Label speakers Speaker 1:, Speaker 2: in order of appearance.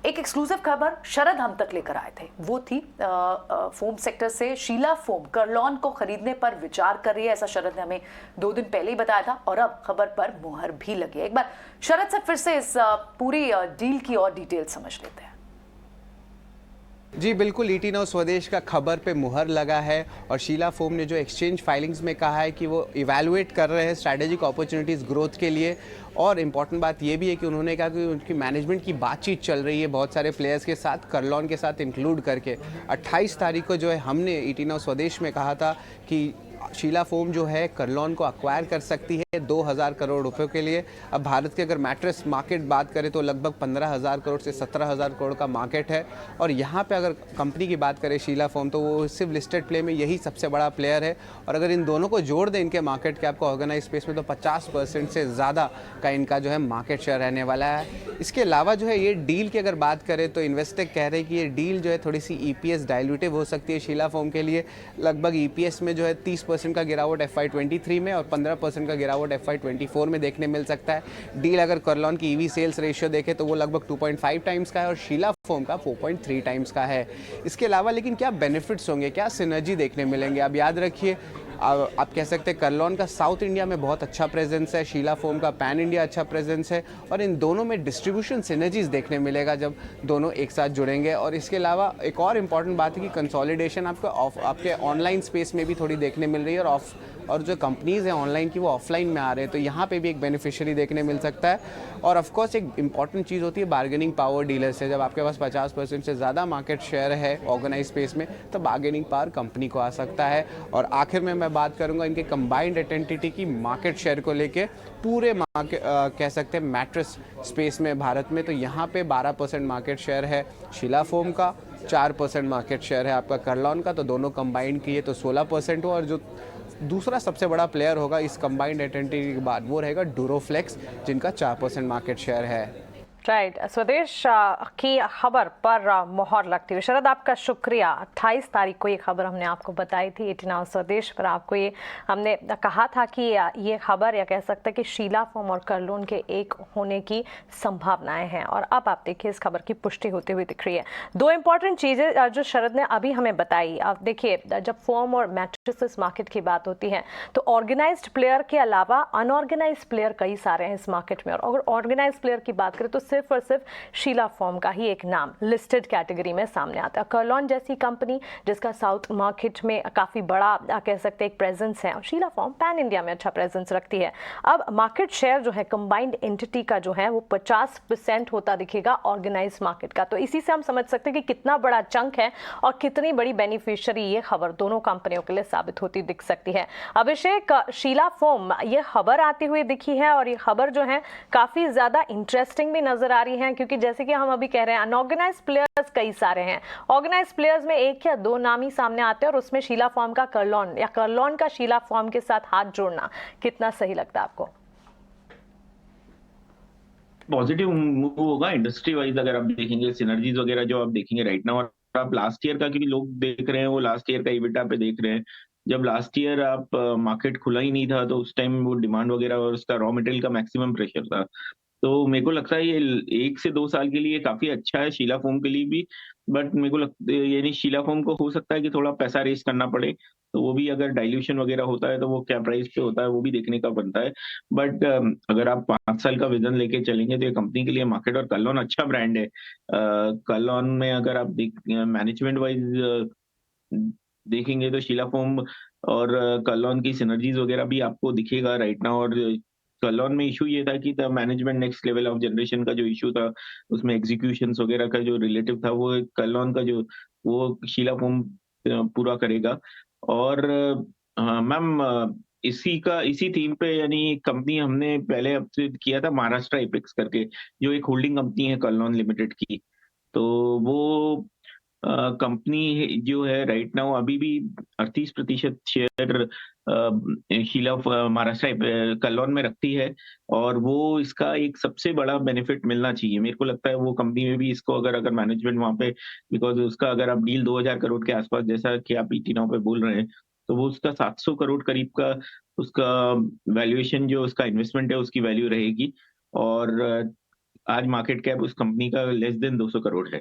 Speaker 1: एक एक्सक्लूसिव खबर शरद हम तक लेकर आए थे, वो थी फोम सेक्टर से शीला फोम करलॉन को खरीदने पर विचार कर रही है, ऐसा शरद ने हमें 2 दिन पहले ही बताया था और अब खबर पर मुहर भी लगी है। एक बार शरद से फिर से इस पूरी डील की और डिटेल समझ लेते हैं।
Speaker 2: जी बिल्कुल, ईटी नाउ स्वदेश का खबर पे मुहर लगा है और शीला फोम ने जो एक्सचेंज फाइलिंग्स में कहा है कि वो इवैल्यूएट कर रहे हैं स्ट्रैटेजिक अपॉर्चुनिटीज़ ग्रोथ के लिए। और इम्पॉर्टेंट बात ये भी है कि उन्होंने कहा कि उनकी मैनेजमेंट की बातचीत चल रही है बहुत सारे प्लेयर्स के साथ, करलॉन के साथ इंक्लूड करके। 28 तारीख को जो है हमने ईटी नाउ स्वदेश में कहा था कि शीला फोम जो है करलॉन को अक्वायर कर सकती है 2000 करोड़ रुपयों के लिए। अब भारत के अगर मैट्रेस मार्केट बात करें तो लगभग 15,000 करोड़ से 17,000 करोड़ का मार्केट है। और यहाँ पे अगर कंपनी की बात करें शीला फोम, तो वो सिर्फ लिस्टेड प्ले में यही सबसे बड़ा प्लेयर है। और अगर इन दोनों को जोड़ दें इनके मार्केट कैप को ऑर्गेनाइज स्पेस में, तो 50% से ज़्यादा का इनका जो है मार्केट शेयर रहने वाला है। इसके अलावा जो है ये डील की अगर बात करें तो इन्वेस्टर कह रहे हैं कि ये डील जो है थोड़ी सी EPS डाइल्यूटिव हो सकती है शीला फोम के लिए। लगभग EPS में जो है 30% का गिरावट FY23 में और 15% का गिरावट FY24 में देखने मिल सकता है। डील अगर करलॉन की EV सेल्स रेशियो देखें तो वो लगभग 2.5 टाइम्स का है और शीला फोम का 4.3 टाइम्स का है। इसके अलावा लेकिन क्या बेनिफिट्स होंगे, क्या सिनर्जी देखने मिलेंगे? अब याद रखिए, आप कह सकते हैं करलॉन का साउथ इंडिया में बहुत अच्छा प्रेजेंस है, शीला फोम का पैन इंडिया अच्छा प्रेजेंस है और इन दोनों में डिस्ट्रीब्यूशन सिनर्जीज देखने मिलेगा जब दोनों एक साथ जुड़ेंगे। और इसके अलावा एक और इम्पॉर्टेंट बात है कि कंसोलिडेशन आपके ऑनलाइन स्पेस में भी थोड़ी देखने मिल रही है और जो कंपनीज़ हैं ऑनलाइन की वो ऑफलाइन में आ रहे हैं, तो यहाँ पे भी एक बेनिफिशियरी देखने मिल सकता है। और ऑफ कोर्स एक इंपॉर्टेंट चीज़ होती है बार्गेनिंग पावर डीलर से। जब आपके पास 50% से ज़्यादा मार्केट शेयर है ऑर्गेनाइज स्पेस में, तो बार्गेनिंग पावर कंपनी को आ सकता है। और आखिर में मैं बात करूँगा इनके कंबाइंड एंटिटी की मार्केट शेयर को लेके पूरे मार्केट कह सकते हैं मैट्रेस स्पेस में भारत में, तो यहाँ पे 12% मार्केट शेयर है शीला फोम का, 4% मार्केट शेयर है आपका करलॉन का, तो दोनों कंबाइंड किए तो 16% हो। और जो दूसरा सबसे बड़ा प्लेयर होगा इस कंबाइंड एंटिटी के बाद वो रहेगा डूरोफ्लेक्स, जिनका 4% मार्केट शेयर है।
Speaker 1: राइट, स्वदेश की खबर पर मोहर लगती हुई शरद आपका शुक्रिया। 28 तारीख को ये खबर हमने आपको बताई थी 18 आवर स्वदेश पर। आपको ये हमने कहा था कि ये खबर या कह सकते हैं कि शीला फोम और करलॉन के एक होने की संभावनाएं हैं और अब आप देखिए इस खबर की पुष्टि होती हुई दिख रही है। 2 इंपॉर्टेंट चीज़ें जो शरद ने अभी हमें बताई। अब देखिए, जब फोम और मैट्रेसेस मार्केट की बात होती है तो ऑर्गेनाइज्ड प्लेयर के अलावा अनऑर्गेनाइज्ड प्लेयर कई सारे हैं इस मार्केट में। और अगर ऑर्गेनाइज्ड प्लेयर की बात करें तो सिर्फ और सिर्फ शीला फोम का ही एक नाम लिस्टेड कैटेगरी में सामने आता है। करलॉन जैसी कंपनी जिसका साउथ मार्केट में काफी बड़ा कह सकते हैं एक प्रेजेंस है, और शीला फोम पैन इंडिया में अच्छा प्रेजेंस रखती है। अब मार्केट शेयर जो है कंबाइंड एंटिटी का जो है वो 50% होता दिखेगा ऑर्गेनाइज मार्केट का। तो इसी से हम समझ सकते हैं कि कितना बड़ा चंक है और कितनी बड़ी बेनिफिशियरी ये खबर दोनों कंपनियों के लिए साबित होती दिख सकती है। अभिषेक, शीला फोम ये खबर आती हुई दिखी है और ये खबर जो है काफी ज्यादा इंटरेस्टिंग भी नजर आ रही हैं, क्योंकि जैसे कि हम अभी कह रहे हैं अनऑर्गेनाइज्ड प्लेयर्स कई सारे हैं। ऑर्गेनाइज्ड प्लेयर्स में 1 या 2 नाम ही सामने आते हैं और उसमें शीला फॉर्म का करलॉन या करलॉन का शीला फॉर्म के साथ हाथ जोड़ना कितना सही लगता है आपको?
Speaker 3: पॉजिटिव मूव होगा इंडस्ट्री वाइज। अगर आप देखेंगे सिनर्जीज वगैरह जो आप देखेंगे राइट नाउ, और आप लास्ट ईयर का, क्योंकि लोग देख रहे हैं वो लास्ट ईयर का इबिटा पे देख रहे हैं। जब लास्ट ईयर आप मार्केट खुला ही नहीं था तो उस टाइम वो डिमांड वगैरह और उसका रॉ मटेरियल का मैक्सिमम प्रेशर था। तो मेरे को लगता है ये 1 से 2 साल के लिए काफ़ी अच्छा है शीला फोम के लिए भी। बट मेरे को यानी शीला फोम को हो सकता है कि थोड़ा पैसा रेज़ करना पड़े, तो वो भी अगर डाइल्यूशन वगैरह होता है तो वो क्या प्राइस पे होता है वो भी देखने का बनता है। बट अगर आप 5 साल का विज़न लेके चलेंगे तो ये कंपनी के लिए मार्केट, और करलॉन अच्छा ब्रांड है। करलॉन में अगर आप मैनेजमेंट वाइज़ देखेंगे तो शीला फोम और करलॉन की सिनर्जीज वगैरह भी आपको दिखेगा राइट नाउ। और करलॉन में इशू ये था कि the management next level of generation का जो इशू था, उसमें एग्जीक्यूशंस वगैरह का जो रिलेटिव था वो करलॉन का जो वो शीला फोम पूरा करेगा। और मैम इसी थीम पे यानी कंपनी हमने पहले अपडेट किया था महाराष्ट्र एपेक्स करके, जो एक होल्डिंग कंपनी है करलॉन लिमिटेड की। तो वो कंपनी जो है राइट नाउ अभी भी 38% शेयर शीला महाराष्ट्र करलॉन में रखती है। और वो इसका एक सबसे बड़ा बेनिफिट मिलना चाहिए मेरे को लगता है वो कंपनी में भी इसको, अगर अगर मैनेजमेंट वहाँ पे, बिकॉज उसका अगर आप डील 2000 करोड़ के आसपास जैसा कि आप ईटी नाउ पे बोल रहे हैं, तो वो उसका 700 करोड़ करीब का उसका वैल्यूएशन जो उसका इन्वेस्टमेंट है उसकी वैल्यू रहेगी। और आज मार्केट कैप उस कंपनी का लेस देन 200 करोड़ है।